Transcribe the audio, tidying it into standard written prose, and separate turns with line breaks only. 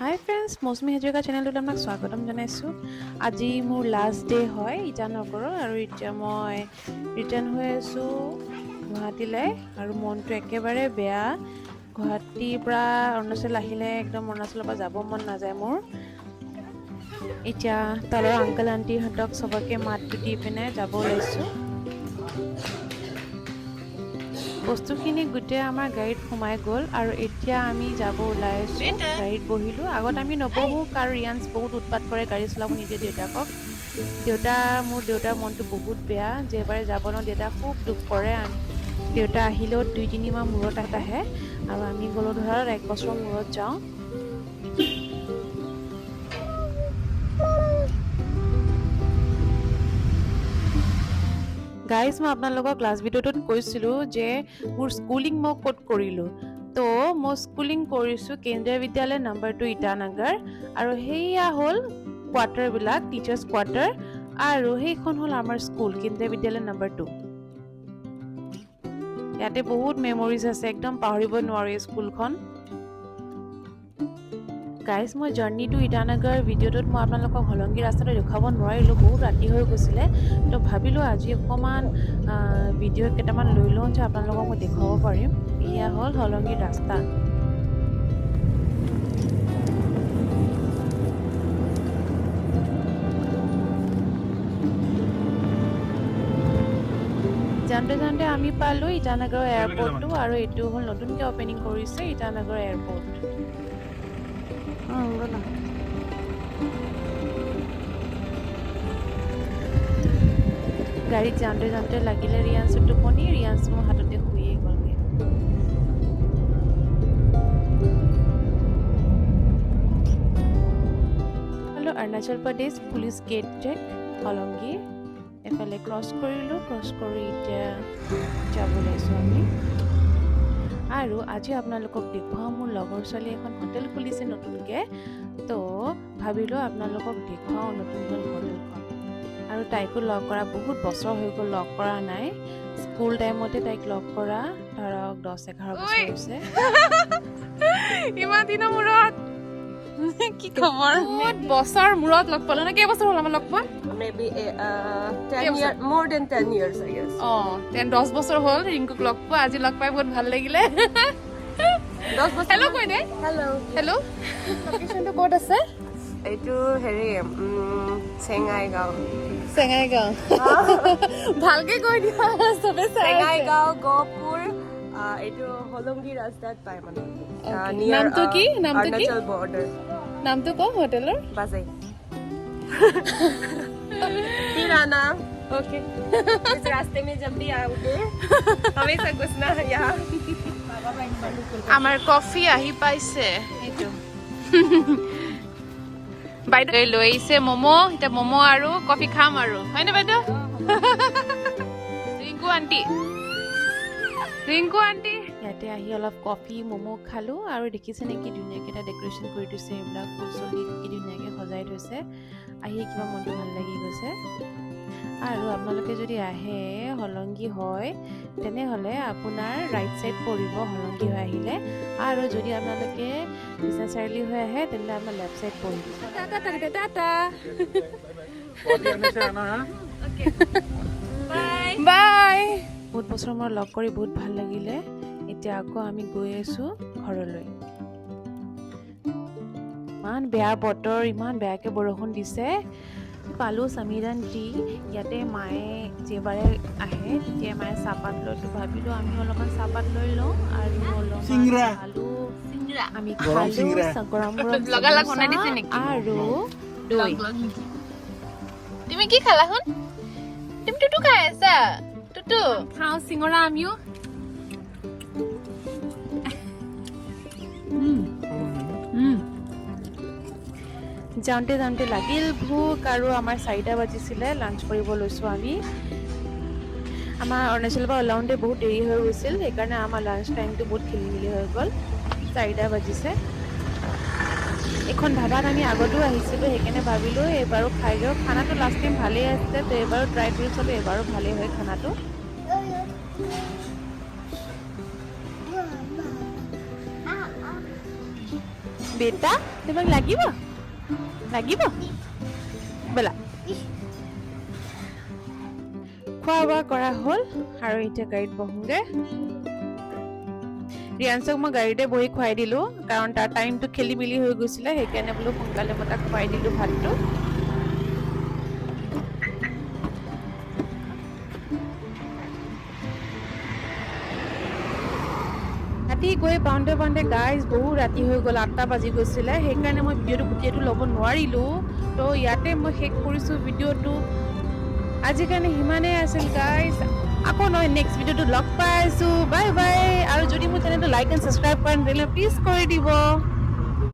হাই friends, মৌচুমী হাজৰিকা চেনেলটোত আপোনাক স্বাগতম জনাইছোঁ। আজি মোৰ লাষ্ট ডে হয় ইটানগৰৰ, আৰু এতিয়া মই ৰিটাৰ্ণ হৈ আছোঁ গুৱাহাটীলৈ। আৰু মনটো একেবাৰে বেয়া। গুৱাহাটীৰ পৰা অৰুণাচল আহিলে একদম অৰুণাচলৰ পৰা যাব মন নাযায় মোৰ। এতিয়া তলৰ আংকল আণ্টিহঁতক চবকে মাতটো দি পিনে যাব ওলাইছোঁ। বস্তুখিনি গোটেই আমাৰ গাড়ীত সোমাই গ'ল আৰু এতিয়া আমি যাব ওলাইছোঁ। গাড়ীত বহিলোঁ। আগত আমি নবহোঁ, কাৰণ ৰিয়াঞ্চ বহুত উৎপাত কৰে, গাড়ী চলাব নিদিয়ে দেউতাকক। মোৰ দেউতাৰ মনটো বহুত বেয়া, যে এবাৰে যাব ন, দেউতাক খুব দুখ কৰে। দেউতা আহিলেও 2-3 মাহ মূৰত আহে, আৰু আমি গ'লেও ধৰক 1 বছৰ মূৰত যাওঁ। গাইজ, মই আপোনালোকক লাষ্ট ভিডিঅ'টোত কৈছিলোঁ যে মোৰ স্কুলিং মই ক'ত কৰিলোঁ। তো মই স্কুলিং কৰিছোঁ কেন্দ্ৰীয় বিদ্যালয় নম্বৰ 2 ইটানগৰ, আৰু সেয়া হ'ল কোৱাৰ্টাৰবিলাক, টিচাৰ্ছ কোৱাৰ্টাৰ, আৰু সেইখন হ'ল আমাৰ স্কুল কেন্দ্ৰীয় বিদ্যালয় নম্বৰ 2। ইয়াতে বহুত মেমৰিজ আছে, একদম পাহৰিব নোৱাৰোঁ এই স্কুলখন। গাইজ, মই জাৰ্ণি টু ইটানগৰ ভিডিঅ'টোত মই আপোনালোকক হলংগী ৰাস্তাটো দেখুৱাব নোৱাৰিলোঁ, বহুত ৰাতি হৈ গৈছিলে। তো ভাবিলোঁ আজি অকণমান ভিডিঅ' কেইটামান লৈ লওঁ যে আপোনালোকক মই দেখুৱাব পাৰিম। এয়া হ'ল হলংগীৰ ৰাস্তা। যাওঁতে যাওঁতে আমি পালোঁ ইটানগৰ এয়াৰপৰ্টটো, আৰু এইটো হ'ল নতুনকৈ অপেনিং কৰিছে ইটানগৰ এয়াৰপৰ্ট। গাড়ীত যাওঁতে যাওঁতে লাগিলে ৰিয়াঞ্চৰ টোপনি, ৰিয়াঞ্চ মোৰ হাততে শুয়ে গ'লগৈ। Arunachal Pradesh police gate check হলংগী, এফালে ক্ৰছ কৰিলোঁ। ক্ৰছ কৰি এতিয়া যাব ওলাইছোঁ আমি। আৰু আজি আপোনালোকক দেখুৱাওঁ, মোৰ লগৰ ছোৱালী এখন হোটেল খুলিছে নতুনকৈ, তো ভাবিলোঁ আপোনালোকক দেখুৱাওঁ নতুনকৈ হোটেলখন। আৰু তাইকো লগ কৰা বহুত বছৰ হৈ গ'ল, লগ কৰা নাই। স্কুল টাইমতে তাইক লগ কৰা, ধৰক 10-11 বছৰ হৈছে।
ইমান দিনৰ মূৰত কি খবৰ? বহুত বছৰ মূৰত লগ পালো না? কেইবছৰ হ'ল আমাৰ লগ পোৱা?
Maybe 10 years, more than 10 years, I guess.
10 বছৰ হ'ল ৰিংকুক লগ পোৱা। আজি লগ পাই বহুত ভাল লাগিলে।
10 বছৰ।
হেল্ল' কৈ দে।
Hello.
হেল্ল', লোকেশ্যনটো ক'ত আছে?
এইটো হেৰি চেঙাইগাঁও।
চেঙাইগাঁও। ভালকে কৈ দিয়া, চবে চাই আছে।
চেঙাইগাঁও, গহপুৰ, এইটো হলংগী ৰাস্তাত পায় মানে।
নামটো কি? নামটো কি?
অৰুণাচল বৰ্ডাৰ।
নামটো কম হোটেলৰ?
बाज़ाई। तेरा नाम?
ओके।
इस रास्ते में जब भी आओगे हमेशा घुसना है यहाँ।
আমাৰ কফি আহি পাইছে। এইটো বাইদেউ লৈ আহিছে ম'ম'। এতিয়া ম'ম' আৰু কফি খাম আৰু, হয়নে বাইদেউ? Rinku aunty, Rinku aunty.
ইয়াতে আহি অলপ কফি ম'ম' খালোঁ, আৰু দেখিছে নেকি ধুনীয়াকৈ এটা ডেক'ৰেশ্যন কৰি থৈছে, এইবিলাক ফুল চুল দি কি ধুনীয়াকৈ সজাই থৈছে। আহি কিবা মনটো ভাল লাগি গৈছে। আৰু আপোনালোকে যদি আহে হলংগী হয়, তেনেহ'লে আপোনাৰ ৰাইট ছাইড পৰিব হলংগী হৈ আহিলে, আৰু যদি আপোনালোকে বিশ্বনাথ চাৰিআলি হৈ আহে তেনেহ'লে আপোনাৰ লেফ্ট ছাইড পৰিব।
বাই।
বহুত বছৰ মূৰত লগ কৰি বহুত ভাল লাগিলে। এতিয়া আকৌ আমি গৈ আছোঁ ঘৰলৈ। ইমান বেয়া বতৰ, ইমান বেয়াকৈ বৰষুণ দিছে। পালোঁ সমীৰণ টি। ইয়াতে মায়ে যেবাৰে আহে তেতিয়া মায়ে চাহপাত লৈছোঁ, ভাবিলোঁ আমি অলপমান চাহপাত লৈ লওঁ, আৰু অলপমান খালোঁ। আমি খালোঁ গৰম গৰম সমোচা আৰু দৈ।
তুমি কি খালা শুন? তুমি টুটু খাই আছা? টুটু খাওঁ চিঙৰা আমিও।
যাওঁতে যাওঁতে লাগিল ভোক, আৰু আমাৰ 4টা বাজিছিলে। লাঞ্চ কৰিব লৈছোঁ আমি। আমাৰ অৰুণাচলৰ পৰা ওলাওঁতে বহুত দেৰি হৈ গৈছিল, সেইকাৰণে আমাৰ লাঞ্চ টাইমটো বহুত খেলি মেলি হৈ গ'ল। 4টা বাজিছে। এইখন ধাবাত আমি আগতেও আহিছিলোঁ, সেইকাৰণে ভাবিলোঁ এইবাৰো খাই দিওঁ। খানাটো লাষ্ট টাইম ভালেই আছিলে, তো এইবাৰো ট্ৰাই কৰি চালোঁ, এইবাৰো ভালেই হয় খানাটো। বেটা তোমাক লাগিব লাগিব ব'লা খোৱা বোৱা কৰা হ'ল আৰু এতিয়া গাড়ীত বহোঁগৈ ৰিয়াঞ্চক মই গাড়ীতে বহি খুৱাই দিলোঁ কাৰণ তাৰ টাইমটো খেলি মেলি হৈ গৈছিলে সেইকাৰণে বোলো সোনকালে মই তাক খুৱাই দিলোঁ ভাতটো ৰাতি গৈ পাওঁতে পাওঁতে গাইজ বহু ৰাতি হৈ গ'ল 8টা বাজি গৈছিলে সেইকাৰণে মই ভিডিঅ'টো গোটেইটো ল'ব নোৱাৰিলোঁ তো ইয়াতে মই শেষ কৰিছোঁ ভিডিঅ'টো আজিৰ কাৰণে সিমানেই আছিল গাইজ আকৌ নহয় নেক্সট ভিডিঅ'টো লগ পাই আছোঁ বাই বাই আৰু যদি মোৰ চেনেলটো লাইক এণ্ড ছাবস্ক্ৰাইব কৰে তেতিয়াহ'লে প্লিজ কৰি দিব